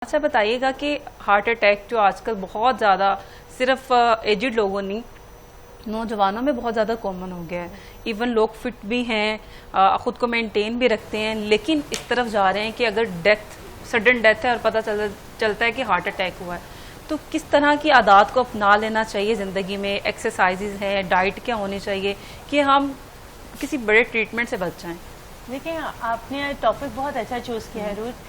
अच्छा बताइएगा कि हार्ट अटैक जो आजकल बहुत ज़्यादा सिर्फ एजिड लोगों नहीं, नौजवानों में बहुत ज़्यादा कॉमन हो गया है। इवन लोग फिट भी हैं, खुद को मेंटेन भी रखते हैं, लेकिन इस तरफ जा रहे हैं कि अगर सडन डेथ है और पता चलता है कि हार्ट अटैक हुआ है, तो किस तरह की आदत को अपना लेना चाहिए ज़िंदगी में, एक्सरसाइजेज है, डाइट क्या होनी चाहिए कि हम किसी बड़े ट्रीटमेंट से बच जाएं। देखिए, आपने टॉपिक बहुत अच्छा चूज किया है रूथ।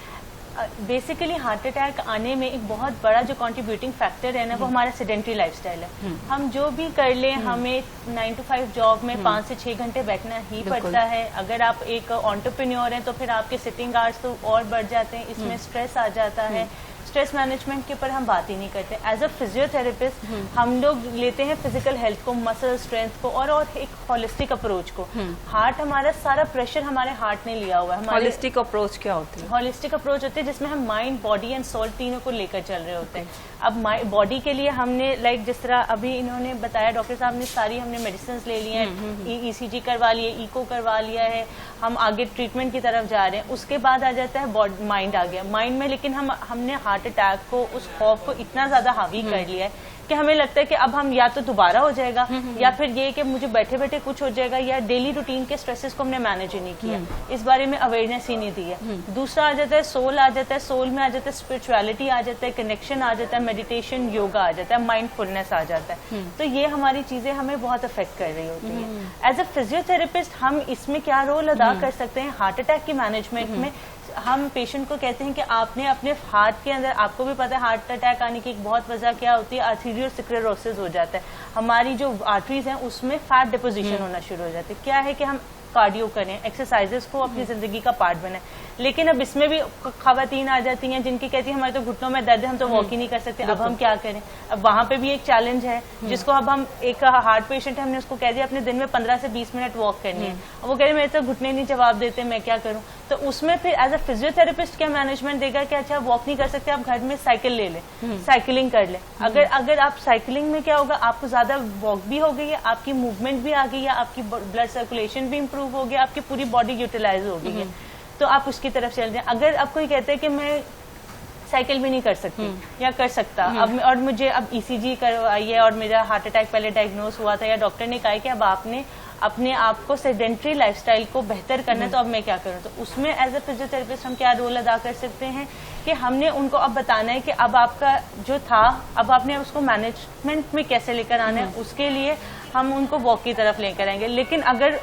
बेसिकली हार्ट अटैक आने में एक बहुत बड़ा जो कंट्रीब्यूटिंग फैक्टर है ना, वो हमारा सेडेंट्री लाइफस्टाइल है। हम जो भी कर लें, हमें 9 to 5 जॉब में 5 से 6 घंटे बैठना ही पड़ता है। अगर आप एक एंटरप्रेन्योर हैं तो फिर आपके सिटिंग आवर्स तो और बढ़ जाते हैं, इसमें स्ट्रेस आ जाता है। स्ट्रेस मैनेजमेंट के ऊपर हम बात ही नहीं करते। एज अ फिजियोथेरेपिस्ट हम लोग लेते हैं फिजिकल हेल्थ को, मसल स्ट्रेंथ को और एक होलिस्टिक अप्रोच को। हार्ट हमारा सारा प्रेशर हमारे हार्ट ने लिया हुआ है। होलिस्टिक अप्रोच क्या होती है? होलिस्टिक अप्रोच होती है जिसमें हम माइंड, बॉडी एंड सोल तीनों को लेकर चल रहे होते हैं। अब बॉडी के लिए हमने जिस तरह अभी इन्होंने बताया, डॉक्टर साहब ने सारी हमने मेडिसिन ले ली हैं, ईसीजी करवा लिया, इको करवा लिया है, हम आगे ट्रीटमेंट की तरफ जा रहे हैं। उसके बाद आ जाता है माइंड आ गया। माइंड में लेकिन हमने हार्ट अटैक को, उस खौफ को इतना ज्यादा हावी कर लिया है कि हमें लगता है कि अब हम या तो दोबारा हो जाएगा या फिर ये कि मुझे बैठे बैठे कुछ हो जाएगा, या डेली रूटीन के स्ट्रेसेस को हमने मैनेज ही नहीं किया, इस बारे में अवेयरनेस ही नहीं दी है। दूसरा आ जाता है सोल, आ जाता है सोल में आ जाता है स्पिरिचुअलिटी, आ जाता है कनेक्शन, आ जाता है मेडिटेशन, योगा आ जाता है, माइंडफुलनेस आ जाता है। तो ये हमारी चीजें हमें बहुत अफेक्ट कर रही होती है। एज अ फिजियोथेरेपिस्ट हम इसमें क्या रोल अदा कर सकते हैं हार्ट अटैक की मैनेजमेंट में? हम पेशेंट को कहते हैं कि आपने अपने हार्ट के अंदर, आपको भी पता है हार्ट अटैक आने की एक बहुत वजह क्या होती है, आर्थरीरियोस्क्लेरोसिस हो जाता है। हमारी जो आर्टरीज हैं उसमें फैट डिपोजिशन होना शुरू हो जाती है। क्या है कि हम कार्डियो करें, एक्सरसाइजेस को अपनी जिंदगी का पार्ट बनाएं, लेकिन अब इसमें भी खवातीन आ जाती हैं जिनकी कहती है हमारे तो घुटनों में दर्द है, हम तो वॉक ही नहीं कर सकते, अब हम क्या करें? अब वहां पे भी एक चैलेंज है जिसको अब हम, एक हार्ट पेशेंट है, हमने उसको कह दिया अपने दिन में 15 से 20 मिनट वॉक करनी है, और वो कह रहे मेरे तो घुटने नहीं जवाब देते, मैं क्या करूं? तो उसमें फिर एज अ फिजियोथेरेपिस्ट क्या मैनेजमेंट देगा कि अच्छा वॉक नहीं कर सकते, आप घर में साइकिल ले लें, साइकिलिंग कर लें। अगर आप साइकिलिंग में क्या होगा, आपको ज्यादा वॉक भी हो गई है, आपकी मूवमेंट भी आ गई है, आपकी ब्लड सर्कुलेशन भी इंप्रूव हो गया, आपकी पूरी बॉडी यूटिलाइज हो गई है, तो आप उसकी तरफ चल जाएं। अगर आप कोई कहते हैं कि मैं साइकिल भी नहीं कर सकती या कर सकता, अब और मुझे अब ईसीजी करवाई है और मेरा हार्ट अटैक पहले डायग्नोस हुआ था, या डॉक्टर ने कहा कि अब आपने अपने आप को सेडेंट्री लाइफस्टाइल को बेहतर करना है, तो अब मैं क्या करूं? तो उसमें एज अ फिजियोथेरेपिस्ट हम क्या रोल अदा कर सकते हैं कि हमने उनको अब बताना है कि अब आपका जो था, अब आपने उसको मैनेजमेंट में कैसे लेकर आना है, उसके लिए हम उनको वॉक की तरफ लेकर आएंगे। लेकिन अगर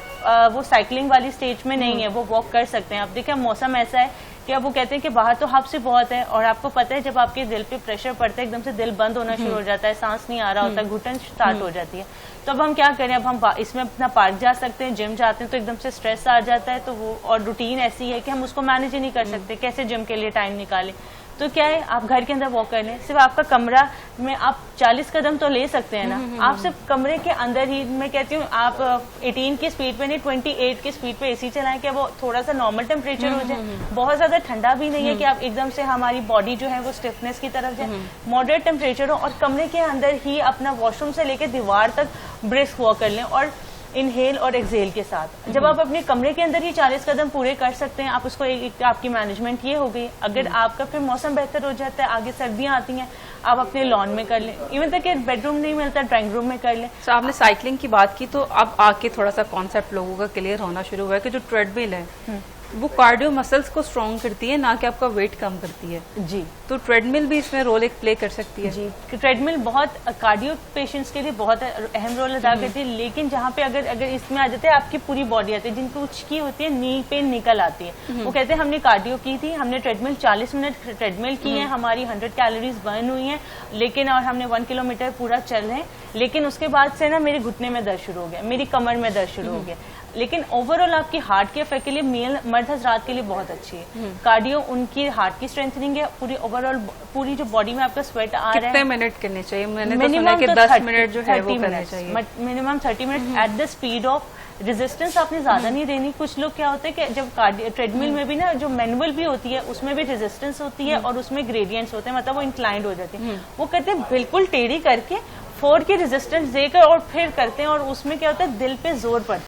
वो साइकिलिंग वाली स्टेज में नहीं है, वो वॉक कर सकते हैं। अब देखिए मौसम ऐसा है कि अब वो कहते हैं कि बाहर तो हब से बहुत है, और आपको पता है जब आपके दिल पे प्रेशर पड़ता है एकदम से दिल बंद होना शुरू हो जाता है, सांस नहीं आ रहा होता, घुटन स्टार्ट हो जाती है। तो अब हम क्या करें? अब हम इसमें अपना पार्क जा सकते हैं, जिम जाते हैं तो एकदम से स्ट्रेस आ जाता है, तो वो और रूटीन ऐसी है कि हम उसको मैनेज ही नहीं कर सकते, कैसे जिम के लिए टाइम निकालें? तो क्या है, आप घर के अंदर वॉक कर लें, सिर्फ आपका कमरा में आप 40 कदम तो ले सकते हैं ना, आप सिर्फ कमरे के अंदर ही, मैं कहती हूँ आप 18 की स्पीड पे नहीं 28 की स्पीड पे एसी चलाएं कि वो थोड़ा सा नॉर्मल टेम्परेचर हो जाए, बहुत ज्यादा ठंडा भी नहीं है कि आप एकदम से हमारी बॉडी जो है वो स्टिफनेस की तरफ जाए, मॉडरेट टेम्परेचर हो, और कमरे के अंदर ही अपना वॉशरूम से लेकर दीवार तक ब्रिस्क वॉक कर लें, और इनहेल और एक्सेल के साथ। जब आप अपने कमरे के अंदर ही 40 कदम पूरे कर सकते हैं, आप उसको आपकी मैनेजमेंट ये हो गई। अगर आपका फिर मौसम बेहतर हो जाता है, आगे सर्दियां आती हैं, आप अपने लॉन में कर लें, इवन तक बेडरूम नहीं मिलता ड्राइंग रूम में कर लें। तो आपने साइकिलिंग की बात की, तो अब आके थोड़ा सा कॉन्सेप्ट लोगों का क्लियर होना शुरू हुआ है कि जो ट्रेडमिल है वो कार्डियो मसल्स को स्ट्रॉन्ग करती है, ना कि आपका वेट कम करती है। जी, तो ट्रेडमिल भी इसमें रोल एक प्ले कर सकती है। जी, ट्रेडमिल बहुत कार्डियो पेशेंट्स के लिए बहुत अहम रोल अदा करती है, लेकिन जहाँ पे अगर इसमें आ जाते हैं आपकी पूरी बॉडी आती है, जिनको की होती है नी पेन निकल आती है, वो कहते हैं हमने कार्डियो की थी, हमने ट्रेडमिल 40 मिनट ट्रेडमिल की है, हमारी 100 कैलोरीज बर्न हुई है, लेकिन और हमने 1 किलोमीटर पूरा चल रहे हैं, लेकिन उसके बाद से ना मेरे घुटने में दर्द शुरू हो गया, मेरी कमर में दर्द शुरू हो गया। लेकिन ओवरऑल आपकी हार्ट के इफेक्ट के लिए मर्द हजरात के लिए बहुत अच्छी है कार्डियो, उनकी हार्ट की स्ट्रेंथनिंग है, पूरी ओवरऑल पूरी जो बॉडी में आपका स्वेट आ रहा है। कितने मिनट करने चाहिए? मैंने तो सुना कि 10 मिनट जो है वो करने चाहिए, minimum 30 minute at the speed of resistance आपने ज्यादा नहीं देनी। कुछ लोग क्या होता है कि जब ट्रेडमिल में भी ना जो मैनुअल भी होती है उसमें भी रेजिस्टेंस होती है और उसमें ग्रेडियंट्स होते हैं, मतलब वो इंक्लाइंड हो जाती है। वो कहते हैं बिल्कुल टेढ़ी करके 4 की रेजिस्टेंस देकर और फिर करते हैं, और उसमें क्या होता है दिल पे जोर पड़ता है।